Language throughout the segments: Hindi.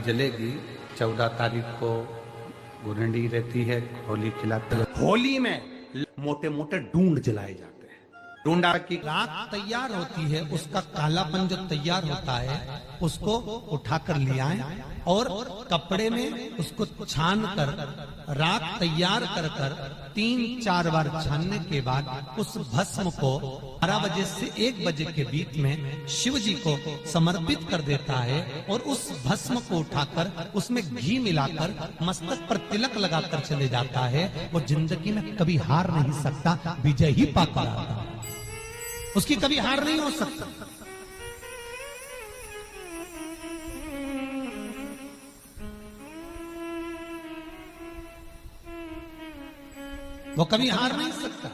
जलेगी। 14 तारीख को गुरंडी रहती है, होली खिलाते हैं। होली में मोटे मोटे ढूंढ जलाए जाते हैं। ढूंढा की राख तैयार होती है, उसका कालापन जो तैयार होता है उसको उठाकर ले आए और कपड़े में उसको छान कर राख तैयार कर 3-4 बार छानने के बाद उस भस्म को 12 बजे से 1 बजे के बीच में शिव जी को समर्पित कर देता है और उस भस्म को उठाकर उसमें घी मिलाकर मस्तक पर तिलक लगाकर चले जाता है। वो जिंदगी में कभी हार नहीं सकता, विजय ही पाकर आता है, उसकी कभी हार नहीं हो सकता। वो कभी हार नहीं सकता।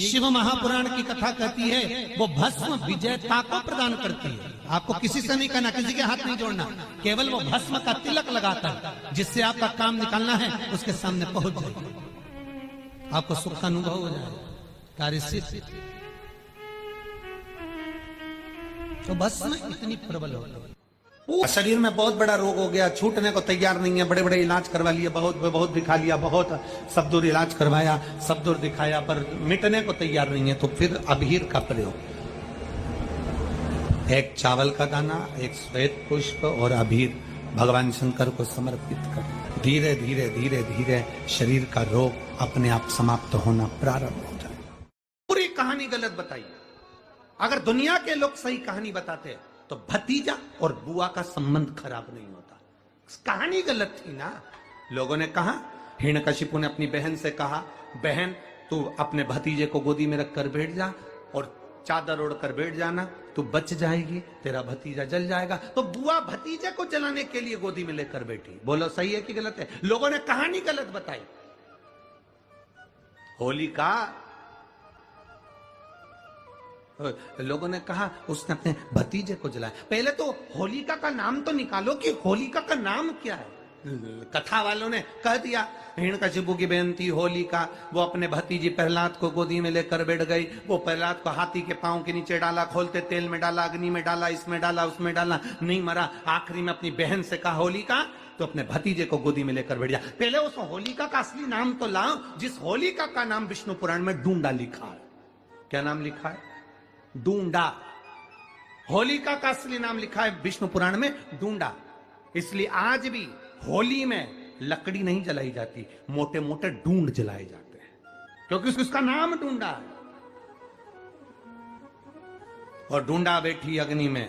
शिव महापुराण की कथा कहती है वो भस्म विजयता को प्रदान करती है। आपको किसी से नहीं करना, किसी के हाथ नहीं जोड़ना, केवल वो भस्म का तिलक लगाता है जिससे आपका काम निकालना है उसके सामने पहुंच जाए, आपको सुख का अनुभव हो जाए, कार्य सिद्ध। तो भस्म इतनी प्रबल हो गई, शरीर में बहुत बड़ा रोग हो गया, छूटने को तैयार नहीं है, बड़े बड़े इलाज करवा लिए, बहुत दिखा लिया, बहुत सब दूर इलाज करवाया, सब दूर दिखाया, पर मिटने को तैयार नहीं है। तो फिर अबीर का प्रयोग, एक चावल का दाना, एक श्वेत पुष्प और अबीर भगवान शंकर को समर्पित कर धीरे धीरे धीरे धीरे शरीर का रोग अपने आप समाप्त होना प्रारंभ हो जाए। पूरी कहानी गलत बताई। अगर दुनिया के लोग सही कहानी बताते तो भतीजा और बुआ का संबंध खराब नहीं होता। कहानी गलत थी ना। लोगों ने कहा, हिरण्यकशिपु ने अपनी बहन से कहा, बहन तू अपने भतीजे को गोदी में रखकर बैठ जा और चादर ओढ़कर बैठ जाना, तू बच जाएगी, तेरा भतीजा जल जाएगा। तो बुआ भतीजे को जलाने के लिए गोदी में लेकर बैठी। बोलो सही है कि गलत है? लोगों ने कहानी गलत बताई। होली का लोगों ने कहा उसने अपने भतीजे को जलाया। पहले तो होलिका का नाम तो निकालो कि होलिका का नाम क्या है। कथा वालों ने कह दिया हिरण्यकशिपु की बहन थी होलिका, वो अपने भतीजी प्रहलाद को गोदी में लेकर बैठ गई। वो प्रहलाद को हाथी के पांव के नीचे डाला, खोलते तेल में डाला, अग्नि में डाला, इसमें डाला, उसमें डाला, नहीं मरा। आखिरी में अपनी बहन से कहा होलिका तो अपने भतीजे को गोदी में लेकर बैठ जा। पहले उस होलिका का असली नाम तो लाओ, जिस होलिका का नाम विष्णु पुराण में ढूंढा लिखा है। क्या नाम लिखा है? ढूंढा। होलिका का असली नाम लिखा है विष्णु पुराण में ढूंढा। इसलिए आज भी होली में लकड़ी नहीं जलाई जाती, मोटे मोटे ढूंढ जलाए जाते हैं, क्योंकि उसका नाम ढूंढा है। और ढूंढा बैठी अग्नि में,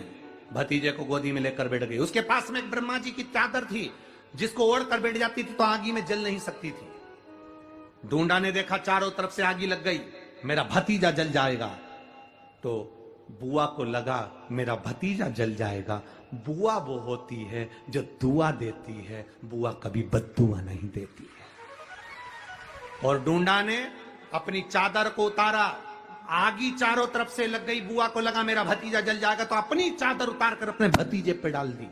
भतीजे को गोदी में लेकर बैठ गई। उसके पास में एक ब्रह्मा जी की चादर थी, जिसको ओढ़ कर बैठ जाती थी तो आगी में जल नहीं सकती थी। ढूंढा ने देखा चारों तरफ से आगी लग गई, मेरा भतीजा जल जाएगा। तो बुआ को लगा मेरा भतीजा जल जाएगा। बुआ वो होती है जो दुआ देती है, बुआ कभी बद्दुआ नहीं देती है। और ढूंढा ने अपनी चादर को उतारा, आगी चारों तरफ से लग गई। बुआ को लगा मेरा भतीजा जल जाएगा, तो अपनी चादर उतार कर अपने भतीजे पे डाल दी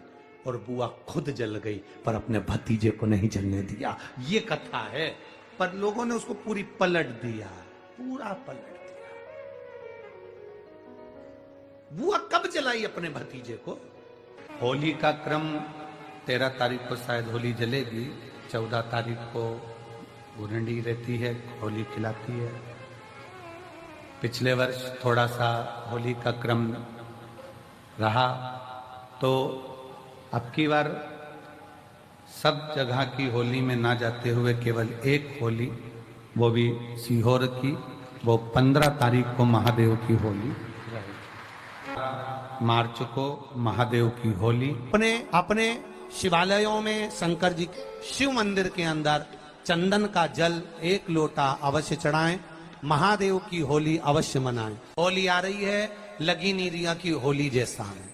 और बुआ खुद जल गई, पर अपने भतीजे को नहीं जलने दिया। ये कथा है, पर लोगों ने उसको पूरी पलट दिया, पूरा पलट दिया। बुआ कब जलाई अपने भतीजे को? होली का क्रम 13 तारीख को शायद होली जलेगी, 14 तारीख को गुरंडी रहती है, होली खिलाती है। पिछले वर्ष थोड़ा सा होली का क्रम रहा, तो अब की बार सब जगह की होली में ना जाते हुए केवल एक होली, वो भी सीहोर की, वो 15 तारीख को महादेव की होली, मार्च को महादेव की होली। अपने शिवालयों में शंकर जी शिव मंदिर के अंदर चंदन का जल 1 लोटा अवश्य चढ़ाएं, महादेव की होली अवश्य मनाएं। होली आ रही है, लगी नीरिया की होली जैसा है।